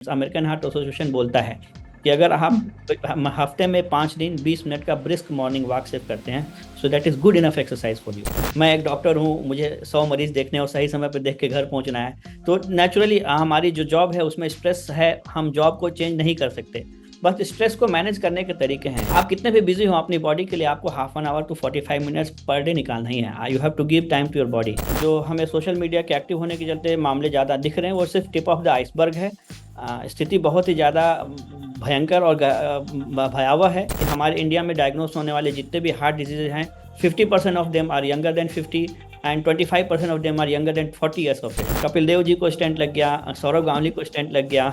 American Heart Association बोलता है कि अगर आप हफ्ते में 5 दिन 20 मिनट का ब्रिस्क मॉर्निंग वॉक सिर्फ करते हैं, so that is good enough exercise for you. मैं एक डॉक्टर हूँ, मुझे 100 मरीज देखने और सही समय पर देख के घर पहुंचना है, तो नेचुरली हमारी जो जॉब है उसमें स्ट्रेस है, हम जॉब को चेंज नहीं कर सकते। बस स्ट्रेस को मैनेज करने के तरीके हैं। आप कितने भी बिजी हो अपनी बॉडी के लिए, आपको half an hour to 45 minutes per day निकालना ही है। You have to give time to your body. जो हमें सोशल मीडिया के एक्टिव होने के चलते मामले ज़्यादा दिख रहे हैं, वो सिर्फ टिप ऑफ द आइसबर्ग है। स्थिति बहुत ही ज़्यादा भयंकर और भयावह है। हमारे इंडिया में डायग्नोस होने वाले जितने भी हार्ट डिजीज हैं, 50% of them are younger than 50 and 25% of them are younger than 40 years of age. Kapil Dev ji को स्टेंट लग गया, सौरव गांगुली को स्टेंट लग गया,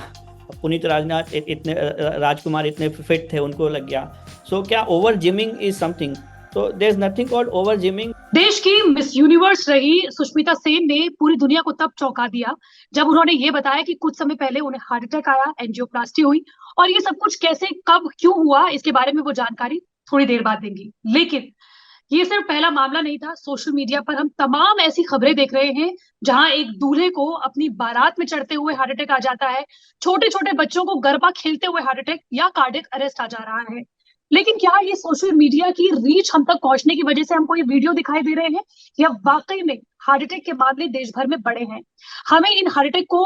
पुनीत राजनाथ इतने राजकुमार इतने फिट थे, उनको लग गया। सो क्या ओवर जिमिंग इज समथिंग? तो there is nothing called over gyming. देश की मिस यूनिवर्स रही सुष्मिता सेन ने पूरी दुनिया को तब चौंका दिया जब उन्होंने ये बताया कि कुछ समय पहले उन्हें हार्ट अटैक आया, एंजियोप्लास्टी हुई और ये सब कुछ कैसे, कब, क्यों हुआ, इसके बारे में वो जानकारी थोड़ी देर बाद देंगी। लेकिन ये सिर्फ पहला मामला नहीं था। सोशल मीडिया पर हम तमाम ऐसी खबरें देख रहे हैं जहां एक दूल्हे को अपनी बारात में चढ़ते हुए हार्ट अटैक आ जाता है, छोटे छोटे बच्चों को गरबा खेलते हुए हार्ट अटैक या कार्डियक अरेस्ट आ जा रहा है। लेकिन क्या ये सोशल मीडिया की रीच हम तक पहुंचने की वजह से हमको ये वीडियो दिखाई दे रहे हैं, या वाकई में हार्ट अटैक के मामले देश भर में बढ़े हैं? हमें इन हार्ट अटैक को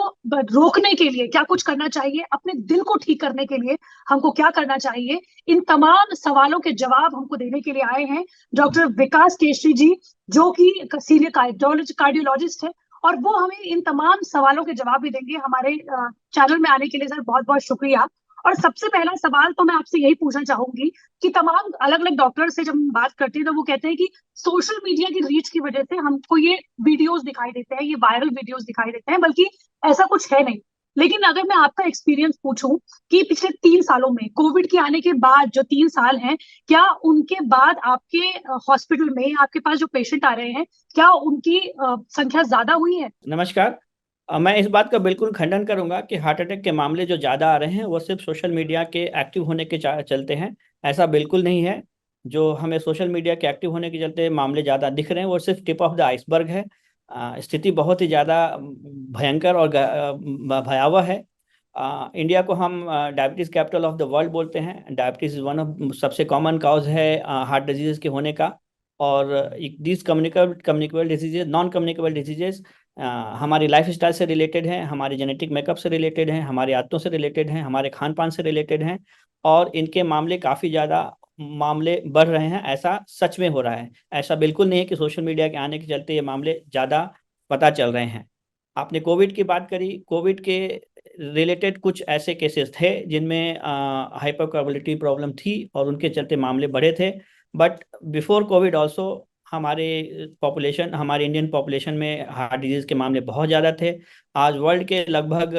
रोकने के लिए क्या कुछ करना चाहिए, अपने दिल को ठीक करने के लिए हमको क्या करना चाहिए? इन तमाम सवालों के जवाब हमको देने के लिए आए हैं डॉक्टर विकास केशरी जी, जो कि सीनियर कार्डियोलॉजिस्ट है, और वो हमें इन तमाम सवालों के जवाब भी देंगे। हमारे चैनल में आने के लिए सर बहुत बहुत शुक्रिया। और सबसे पहला सवाल तो मैं आपसे यही पूछना चाहूंगी कि तमाम अलग अलग डॉक्टर से जब हम बात करते हैं तो वो कहते हैं कि सोशल मीडिया की रीच की वजह से हमको ये वीडियोस दिखाई देते हैं, ये वायरल वीडियोस दिखाई देते हैं, बल्कि ऐसा कुछ है नहीं। लेकिन अगर मैं आपका एक्सपीरियंस पूछूं कि पिछले 3 सालों में कोविड के आने के बाद जो 3 साल हैं, क्या उनके बाद आपके हॉस्पिटल में आपके पास जो पेशेंट आ रहे हैं, क्या उनकी संख्या ज्यादा हुई है? नमस्कार। मैं इस बात का बिल्कुल खंडन करूंगा कि हार्ट अटैक के मामले जो ज़्यादा आ रहे हैं वो सिर्फ सोशल मीडिया के एक्टिव होने के चलते हैं। ऐसा बिल्कुल नहीं है। जो हमें सोशल मीडिया के एक्टिव होने के चलते मामले ज़्यादा दिख रहे हैं वो सिर्फ टिप ऑफ द आइसबर्ग है। स्थिति बहुत ही ज़्यादा भयंकर और भयावह है। इंडिया को हम diabetes capital of the world बोलते हैं। डायबिटीज़ वन ऑफ सबसे कॉमन काउज है हार्ट डिजीज़ के होने का। और this communicable diseases, non communicable diseases हमारी लाइफ स्टाइल से रिलेटेड हैं, हमारी जेनेटिक मेकअप से रिलेटेड हैं, हमारी आदतों से रिलेटेड हैं, हमारे खान पान से रिलेटेड हैं। और इनके मामले काफ़ी ज़्यादा मामले बढ़ रहे हैं, ऐसा सच में हो रहा है। ऐसा बिल्कुल नहीं है कि सोशल मीडिया के आने के चलते ये मामले ज़्यादा पता चल रहे हैं। आपने कोविड की बात करी। कोविड के रिलेटेड कुछ ऐसे केसेस थे जिनमें हाइपरकोबिलिटी प्रॉब्लम थी और उनके चलते मामले बढ़े थे। बट बिफोर कोविड ऑल्सो हमारे पॉपुलेशन, हमारे इंडियन पॉपुलेशन में हार्ट डिजीज के मामले बहुत ज़्यादा थे। आज वर्ल्ड के लगभग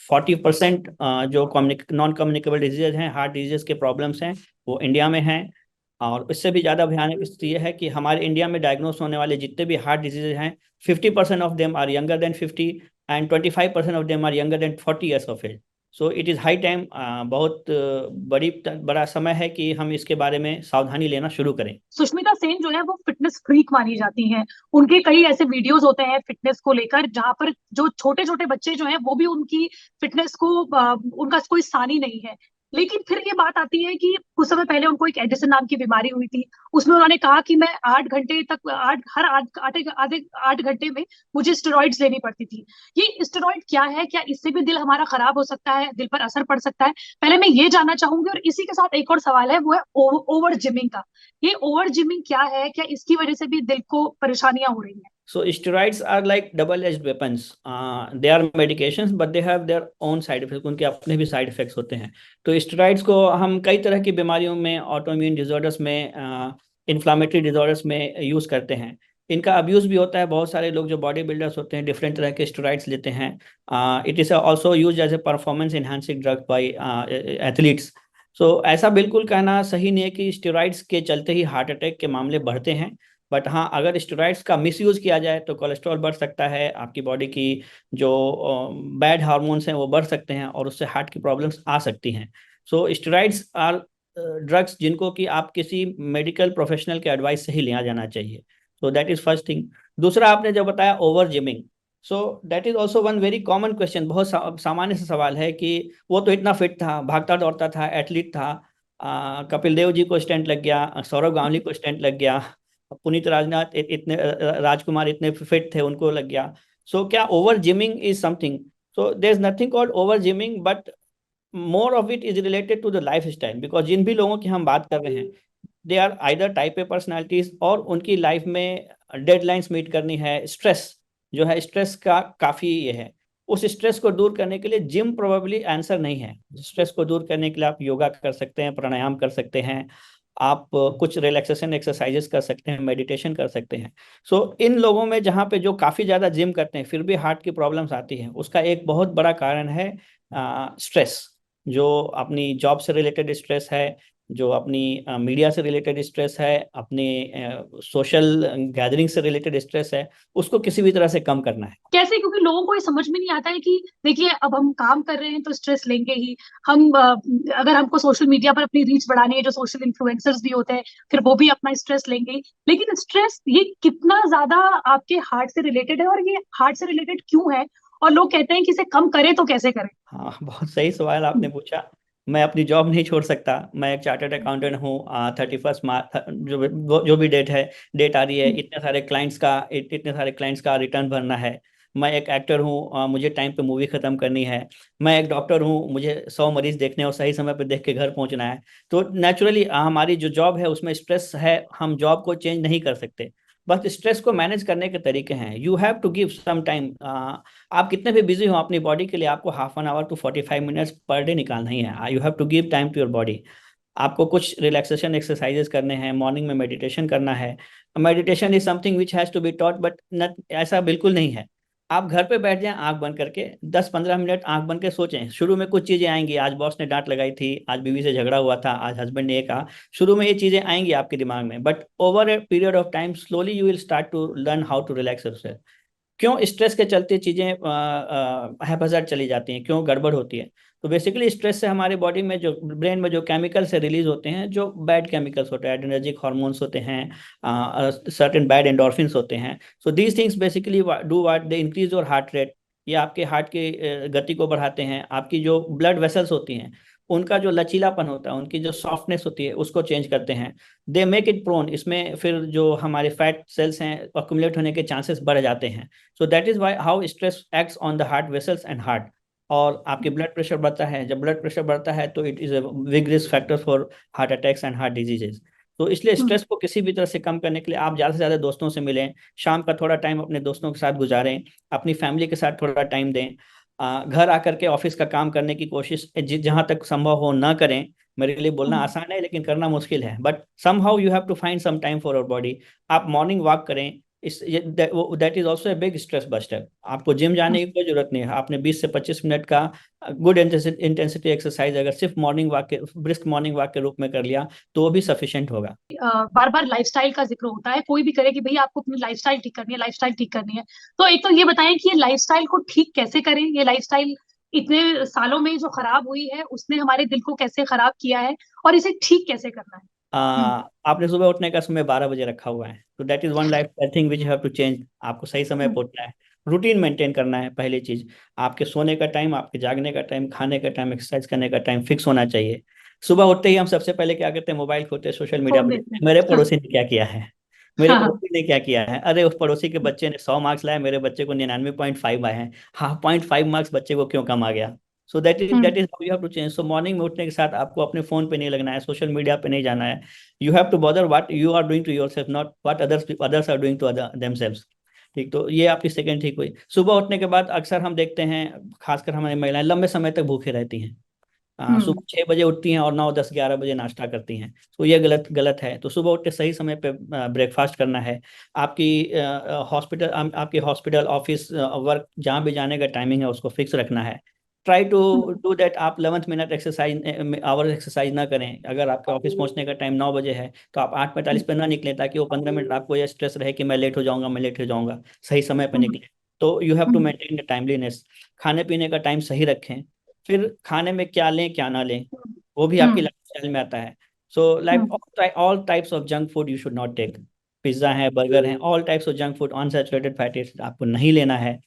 40% जो नॉन कम्युनिकेबल डिजीज हैं, हार्ट डिजीज के प्रॉब्लम्स हैं, वो इंडिया में हैं। और इससे भी ज़्यादा भयानक स्थिति यह है कि हमारे इंडिया में डायग्नोस होने वाले जितने भी हार्ट डिजीज हैं, 50% of them are younger than 50 and 25% of them are younger than 40 years of age. So it is high time, बहुत बड़ा समय है कि हम इसके बारे में सावधानी लेना शुरू करें। सुष्मिता सेन जो है वो फिटनेस फ्रीक मानी जाती हैं। उनके कई ऐसे वीडियोस होते हैं फिटनेस को लेकर जहां पर जो छोटे छोटे बच्चे जो हैं वो भी उनकी फिटनेस को उनका कोई सानी नहीं है। लेकिन फिर ये बात आती है कि कुछ समय पहले उनको एक एडिसन नाम की बीमारी हुई थी। उसमें उन्होंने कहा कि मैं 8 घंटे तक, हर आधे आधे 8 घंटे में मुझे स्टेरॉइड्स लेनी पड़ती थी। ये स्टेरॉइड क्या है? क्या इससे भी दिल हमारा खराब हो सकता है, दिल पर असर पड़ सकता है? पहले मैं ये जानना चाहूंगी। और इसी के साथ एक और सवाल है, वो है ओवर जिमिंग का। ये ओवर जिमिंग क्या है? क्या इसकी वजह से भी दिल को परेशानियां हो रही हैं? So steroids are like double-edged weapons. They are medications, but they have their own side effects. उनके अपने भी साइड इफेक्ट्स होते हैं। तो स्टेरॉइड्स को हम कई तरह की बीमारियों में, ऑटोइम्यून डिजॉर्डर्स में, इन्फ्लामेटरी डिजॉर्डर्स में यूज़ करते हैं। इनका अब्यूज़ भी होता है। बहुत सारे लोग जो बॉडी बिल्डर्स होते हैं डिफरेंट तरह के स्टेरॉइड्स लेते हैं। It is also use as a performance enhancing drug by athletes. So ऐसा बिल्कुल कहना सही नहीं है कि स्टेरॉइड्स के चलते ही हार्ट अटैक के मामले बढ़ते हैं। बट हाँ, अगर स्टेरॉइड्स का मिसयूज़ किया जाए तो कोलेस्ट्रॉल बढ़ सकता है, आपकी बॉडी की जो बैड हार्मोन्स हैं वो बढ़ सकते हैं और उससे हार्ट की प्रॉब्लम्स आ सकती हैं। सो स्टेरॉइड्स आर ड्रग्स जिनको कि आप किसी मेडिकल प्रोफेशनल के एडवाइस से ही लिया जाना चाहिए। So that is first thing. दूसरा, आपने जो बताया over gymming, so that is also one very common question, बहुत सामान्य सा सवाल है कि वो तो इतना फिट था, भागता दौड़ता था, एथलीट था, कपिल देव जी को स्टेंट लग गया, सौरव गांगुली को स्टेंट लग गया, पुनीत राजनाथ इतने राजकुमार इतने फिट थे उनको लग गया। सो क्या over gyming is something? So there is nothing called over gyming, but more of it is related to the life style. Because जिन भी लोगों की हम बात कर रहे हैं, they are either type A personalities, और उनकी लाइफ में डेडलाइंस मीट करनी है, स्ट्रेस जो है, स्ट्रेस का काफ़ी ये है। उस स्ट्रेस को दूर करने के लिए जिम प्रोबेबली आंसर नहीं है। स्ट्रेस को दूर करने के लिए आप योगा कर सकते हैं, प्राणायाम कर सकते हैं, आप कुछ रिलैक्सेशन एक्सरसाइजेस कर सकते हैं, मेडिटेशन कर सकते हैं। इन लोगों में जहाँ पे जो काफ़ी ज़्यादा जिम करते हैं फिर भी हार्ट की प्रॉब्लम्स आती है, उसका एक बहुत बड़ा कारण है स्ट्रेस। जो अपनी जॉब से रिलेटेड स्ट्रेस है, जो अपनी मीडिया से रिलेटेड स्ट्रेस है, अपने सोशल गैदरिंग से रिलेटेड स्ट्रेस है, उसको किसी भी तरह से कम करना है। कैसे? क्योंकि लोगों को ये समझ में नहीं आता है कि देखिए, अब हम काम कर रहे हैं तो स्ट्रेस लेंगे ही। हम अगर हमको सोशल मीडिया पर अपनी रीच बढ़ानी है, जो सोशल इन्फ्लुएंसर्स भी होते हैं, फिर वो भी अपना स्ट्रेस लेंगे ही। लेकिन स्ट्रेस ये कितना ज्यादा आपके हार्ट से रिलेटेड है, और ये हार्ट से रिलेटेड क्यों है, और लोग कहते हैं कि इसे कम करें तो कैसे करें? हाँ, बहुत सही सवाल आपने पूछा। मैं अपनी जॉब नहीं छोड़ सकता। मैं एक चार्टर्ड अकाउंटेंट हूँ। 31 मार्च जो भी डेट आ रही है, इतने सारे क्लाइंट्स का रिटर्न भरना है। मैं एक एक्टर हूँ, मुझे टाइम पे मूवी खत्म करनी है। मैं एक डॉक्टर हूँ, मुझे 100 मरीज देखने और सही समय पे देख के घर पहुंचना है। तो नेचुरली हमारी जो जॉब है उसमें स्ट्रेस है, हम जॉब को चेंज नहीं कर सकते। बस स्ट्रेस को मैनेज करने के तरीके हैं। You have to give some time. आप कितने भी बिजी हो अपनी बॉडी के लिए, आपको ½ an hour to 45 minutes per day निकालना ही है। You have to give time to your body. आपको कुछ रिलैक्सेशन एक्सरसाइजेस करने हैं, मॉर्निंग में मेडिटेशन करना है। Meditation is something which has to be taught, but ऐसा बिल्कुल नहीं है। आप घर पे बैठ जाएं आंख बंद करके, 10-15 मिनट आंख बंद के सोचें। शुरू में कुछ चीजें आएंगी, आज बॉस ने डांट लगाई थी, आज बीवी से झगड़ा हुआ था, आज हस्बैंड ने ये कहा। शुरू में ये चीजें आएंगी आपके दिमाग में, but over a period of time slowly you will start to learn how to relax yourself. क्यों स्ट्रेस के चलते चीजें हैपहजार्ड चली जाती हैं, क्यों गड़बड़ होती है? तो बेसिकली स्ट्रेस से हमारे बॉडी में जो ब्रेन में जो केमिकल से रिलीज होते हैं, जो बैड केमिकल्स होते हैं, एड्रेनर्जिक हार्मोन्स होते हैं, सर्टेन बैड एंडोर्फिन्स होते हैं। So these things basically do what, they increase your heart rate. ये आपके हार्ट की गति को बढ़ाते हैं। आपकी जो ब्लड वेसल्स होती हैं उनका जो लचीलापन होता है, उनकी जो सॉफ्टनेस होती है, उसको चेंज करते हैं। दे मेक इट प्रोन, इसमें फिर जो हमारे फैट सेल्स हैं अक्यूमुलेट होने के चांसेस बढ़ जाते हैं। So that is why how stress acts on the heart vessels and heart. और आपके ब्लड प्रेशर बढ़ता है, जब ब्लड प्रेशर बढ़ता है तो it is a big risk factor for heart attacks and heart diseases. तो इसलिए स्ट्रेस को किसी भी तरह से कम करने के लिए आप ज़्यादा से ज़्यादा दोस्तों से मिलें, शाम का थोड़ा टाइम अपने दोस्तों के साथ गुजारें, अपनी फैमिली के साथ थोड़ा टाइम दें। घर आकर के ऑफिस का काम करने की कोशिश जहाँ तक संभव हो ना करें। मेरे लिए बोलना आसान है लेकिन करना मुश्किल है, but somehow you have to find some time for your body. आप मॉर्निंग वॉक करें। इस that is also a big stress buster. आपको जिम जाने की कोई जरूरत नहीं है। आपने 20 से 25 मिनट का गुड इंटेंसिटी एक्सरसाइज अगर सिर्फ मॉर्निंग वॉक के, ब्रिस्क मॉर्निंग वॉक के रूप में कर लिया तो वो भी सफिशिएंट होगा। बार बार लाइफस्टाइल का जिक्र होता है, कोई भी करे कि भैया आपको अपनी लाइफस्टाइल ठीक करनी है, लाइफस्टाइल ठीक करनी है। तो एक तो ये बताएं कि ये लाइफस्टाइल को ठीक कैसे करें? ये लाइफस्टाइल इतने सालों में जो खराब हुई है, उसने हमारे दिल को कैसे खराब किया है, और इसे ठीक कैसे करना है? हम्म। आपने सुबह उठने का समय 12 बजे रखा हुआ है, तो that is one life thing which have to change. आपको सही समय पर हम्म। उठना है, रूटीन मेंटेन करना है। पहली चीज, आपके सोने का टाइम, आपके जागने का टाइम, खाने का टाइम, एक्सरसाइज करने का टाइम फिक्स होना चाहिए। सुबह उठते ही हम सबसे पहले क्या करते हैं? मोबाइल खोलते हैं, सोशल मीडिया फोन पर देखते देखते हैं। हैं मेरे हाँ। पड़ोसी ने क्या किया है, मेरे हाँ। पड़ोसी ने क्या किया है। अरे उस पड़ोसी के बच्चे ने 100 मार्क्स लाए, मेरे बच्चे को 99.5 आए हैं। हाँ, 0.5 मार्क्स बच्चे को क्यों कम आ गया? So that is how you have to change. So morning में उठने के साथ आपको अपने फोन पे नहीं लगना है, सोशल मीडिया पे नहीं जाना है। You have to bother what you are doing to yourself, not what others are doing to themselves. ठीक, तो ये आपकी सेकंड ठीक हुई। सुबह उठने के बाद अक्सर हम देखते हैं, खासकर हमारी महिलाएं लंबे समय तक भूखे रहती हैं। हम्म। सुबह 6 बजे उठती हैं और 9, 10, 11 बजे नाश्ता करती हैं। तो ये गलत गलत है। तो सुबह उठ के सही समय पे ब्रेकफास्ट करना है। आपकी हॉस्पिटल, ऑफिस, वर्क जहाँ भी जाने का टाइमिंग है उसको फिक्स रखना है। Try to do that. आप 11th minute exercise our exercise ना करें। अगर आपके ऑफिस पहुंचने का टाइम 9 बजे है तो आप 8:45 पे ना निकलें, ताकि वो 15 मिनट आपको यह स्ट्रेस रहे कि मैं लेट हो जाऊंगा, मैं लेट हो जाऊंगा। सही समय पे निकलें। तो you have to maintain the timeliness. खाने पीने का टाइम सही रखें। फिर खाने में क्या लें क्या ना लें, वो भी आपकी हम्म। लाइफस्टाइल में आता है। So like hmm. All types of junk food you should not take. Pizza है, बर्गर है, all types of junk food, unsaturated fatty acid आपको नहीं लेना है।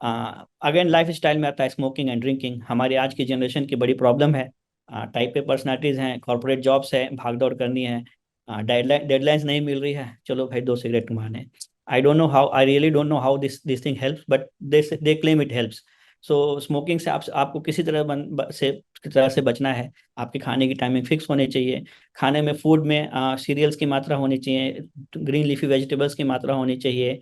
अगेन लाइफ स्टाइल में आता है स्मोकिंग एंड ड्रिंकिंग। हमारी आज की जनरेशन की बड़ी प्रॉब्लम है। टाइप ए पर्सनालिटीज़ हैं, कॉर्पोरेट जॉब्स है, भाग दौड़ करनी है, डेडलाइंस नहीं मिल रही है, चलो भाई 2 सिगरेट मारने। I don't know how, I really don't know how this thing helps, but they claim it helps. So smoking से आपको किसी तरह से बचना है। आपके खाने की टाइमिंग फिक्स होनी चाहिए। खाने में, फूड में सीरियल्स की मात्रा होनी चाहिए, ग्रीन लीफी वेजिटेबल्स की मात्रा होनी चाहिए,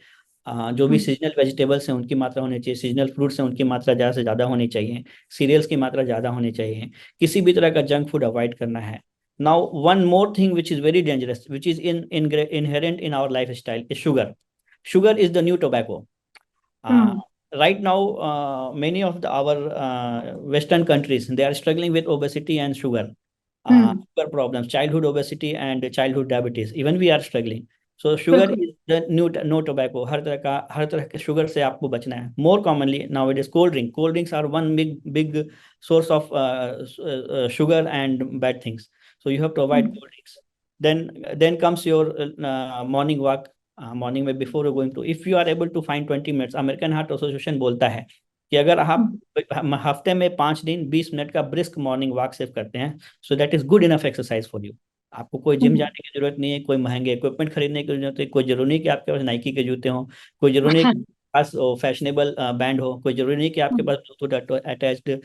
जो भी हम्म सीजनल वेजिटेबल्स हैं उनकी मात्रा होनी चाहिए, सीजनल फ्रूट्स हैं उनकी मात्रा ज़्यादा से ज़्यादा होनी चाहिए, सीरियल्स की मात्रा ज़्यादा होनी चाहिए। किसी भी तरह का जंक फूड अवॉइड करना है। Now one more thing which is very dangerous, which is inherent in our life style, is sugar. Sugar is the new tobacco. Hmm Right now, many of our Western countries, they are struggling with obesity and sugar, hmm sugar problems, childhood obesity and childhood diabetes. Even we are struggling. So sugar बिल्कुल is the new no tobacco. हर तरह के sugar से आपको बचना है. More commonly nowadays, cold drink. Cold drinks are one big source of sugar and bad things. So you have to avoid hmm cold drinks. Then comes your morning walk. Morning में before going to, if you are able to find 20 minutes, American Heart Association बोलता है कि अगर आप हम्म हफ्ते में 5 दिन 20 minute का ब्रिस्क मॉर्निंग वॉक सिर्फ करते हैं, so that is good enough exercise for you. आपको कोई जिम हम्म जाने की जरूरत नहीं है, कोई महंगे इक्विपमेंट खरीदने की जरूरत है, कोई जरूरी नहीं कि आपके पास नाइकी के जूते हों, कोई जरूरी नहीं कि आपके पास फैशनेबल बैंड हो, कोई जरूरी नहीं कि आपके हम्म पास ब्लूटूथ अटैच्ड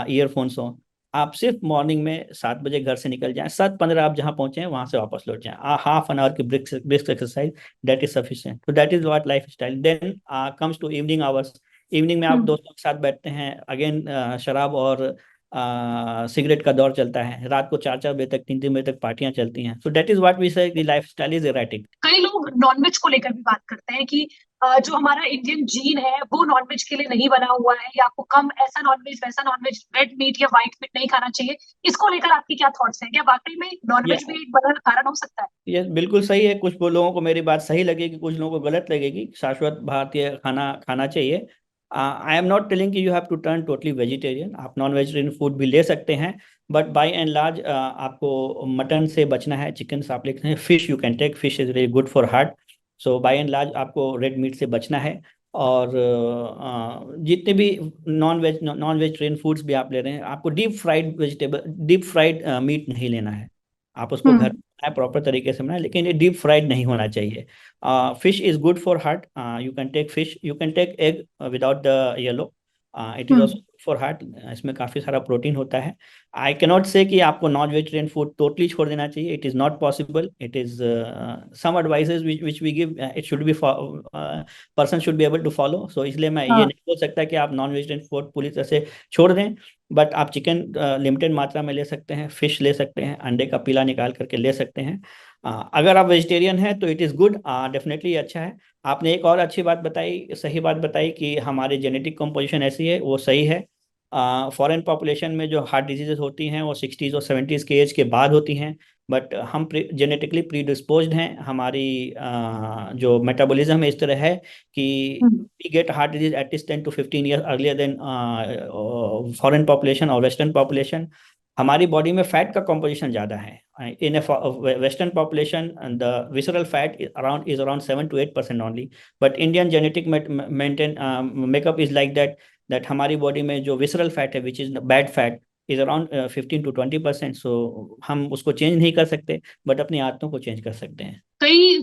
ईयरफोन्स हो। आप सिर्फ मॉर्निंग में 7 बजे घर से निकल जाएं, 7:15 आप जहाँ पहुंचे हैं वहां से वापस लौट जाएं, हाफ एन आवर की brisk brisk exercise, that is sufficient. तो that is what life style. Then comes to evening hours. Evening में आप हम्म दोस्तों के साथ बैठते हैं, अगेन शराब और सिगरेट का दौर चलता है, रात को 4-4 बजे तक, 3-3 बजे तक पार्टियां चलती हैं। So that is what we say the life style is erratic. कई लोग नॉनवेज को लेकर भी बात करते हैं कि जो हमारा इंडियन जीन है वो नॉनवेज के लिए नहीं बना हुआ है, या आपको कम ऐसा नॉनवेज वैसा नॉनवेज, रेड मीट या व्हाइट मीट नहीं खाना चाहिए। इसको लेकर आपके क्या थॉट्स हैं? क्या वाकई में ये नॉनवेज भी एक बड़ा कारण हो सकता है? ये बिल्कुल सही है। कुछ लोगों को मेरी बात सही लगेगी, कुछ लोगों को गलत लगेगी। शाश्वत भारतीय खाना खाना चाहिए। आई एम नॉट टेलिंग कि you have to turn totally vegetarian, आप नॉन वेजिटेरियन फूड भी ले सकते हैं, बट बाय एंड लार्ज आपको मटन से बचना है, चिकन से आप लेते हैं, fish you can take, fish is very good for heart. So by and large आपको रेड मीट से बचना है। और जितने भी नॉन वेजिटेरियन फूड्स भी आप ले रहे हैं, आपको डीप फ्राइड मीट नहीं लेना है। आप उसको घर हम्म बनाए, प्रॉपर तरीके से बनाए, लेकिन ये डीप फ्राइड नहीं होना चाहिए। Fish is good for heart, you can take fish, you can take egg without the yellow, it is also hmm for heart. इसमें काफ़ी सारा प्रोटीन होता है। आई कैनॉट से कि आपको नॉन वेजिटेरियन फूड टोटली छोड़ देना चाहिए, it is not possible. It is some advices which we give, it should be person should be able to follow. So इसलिए मैं ये हाँ नहीं बोल सकता कि आप नॉन वेजिटेरियन फूड पूरी तरह से छोड़ दें, बट आप चिकन लिमिटेड मात्रा में ले सकते हैं, फिश ले सकते हैं, अंडे का पीला निकाल करके ले सकते हैं। अगर आप वेजिटेरियन हैं तो इट इज़ गुड, डेफिनेटली अच्छा है। आपने एक और अच्छी बात बताई, सही बात बताई कि हमारी जेनेटिक कंपोजिशन ऐसी है, वो सही है। फॉरेन पॉपुलेशन में जो हार्ट डिजीजेज होती हैं वो 60s और 70s के एज के बाद होती हैं, बट हम जेनेटिकली प्रीडिस्पोज्ड हैं। हमारी जो मेटाबॉलिज्म है इस तरह है कि हम्म we get heart disease at least 10 to 15 years earlier than foreign population और वेस्टर्न पॉपुलेशन। हमारी बॉडी में फैट का कॉम्पोजिशन ज़्यादा है। In western population the visceral fat is around 7 to 8% only, but Indian genetic maintain makeup is like that हमारी body में जो visceral fat है which is bad fat is around 15 to 20%। सो हम उसको चेंज नहीं कर सकते, बट अपनी आदतों को चेंज कर सकते हैं। कई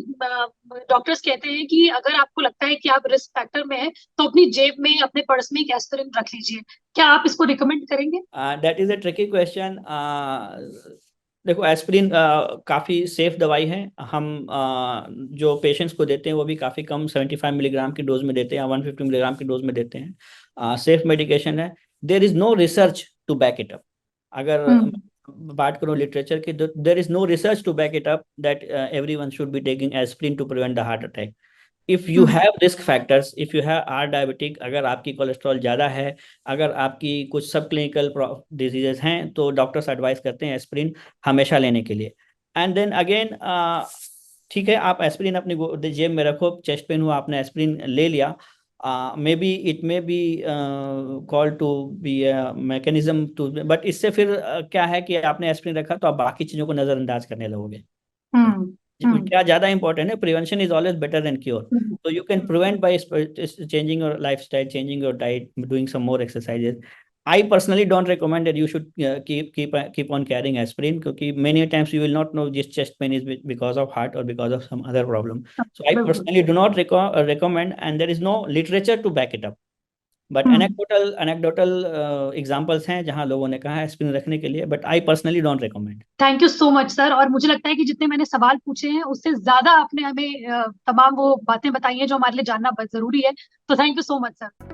डॉक्टर्स कहते हैं कि अगर आपको लगता है कि आप रिस्क फैक्टर में है तो अपनी जेब में, अपने पर्स में एक एस्पिरिन रख लीजिए। क्या आप इसको रिकमेंड करेंगे? That is a tricky question. देखो, एस्पिरिन काफ़ी सेफ दवाई है। हम जो पेशेंट्स को देते हैं वो भी काफ़ी कम 75 मिलीग्राम की डोज में देते हैं या 150 मिलीग्राम की डोज में देते हैं। सेफ मेडिकेशन है। There is no research to back it up. अगर हम्म बात करो लिटरेचर की, there is no research to back it up that every one should be taking aspirin to prevent the heart attack. If you hmm have risk factors, if you have are diabetic, अगर आपकी cholesterol ज़्यादा है, अगर आपकी कुछ सब clinical diseases हैं, तो डॉक्टर्स एडवाइस करते हैं एस्पिरिन हमेशा लेने के लिए। एंड देन अगेन, ठीक है, आप एस्पिरिन अपनी जेब में रखो, चेस्ट पेन हुआ आपने एस्पिरिन ले लिया, may be it may be call to be mechanism to, but इससे फिर क्या है कि आपने एस्पिरिन रखा तो आप बाकी चीज़ों को नज़रअंदाज करने लगोगे। हम्म क्या ज्यादा इंपॉर्टेंट है, prevention is always better than cure. तो you can prevent by changing your lifestyle, changing your diet, doing some more exercises. I personally don't recommend that you should keep on carrying aspirin, क्योंकि many times you will not know this chest pain is because of heart or because of some other problem. So I बिल्कुल। personally do not recommend, and there is no literature to back it up. But anecdotal examples हैं जहां लोगों ने कहा है aspirin रखने के लिए, but I personally don't recommend. Thank you so much sir. और मुझे लगता है कि जितने मैंने सवाल पूछे हैं उससे ज्यादा आपने हमें तमाम वो बातें बताई हैं जो हमारे लिए जानना बहुत जरूरी है। तो thank you so much sir.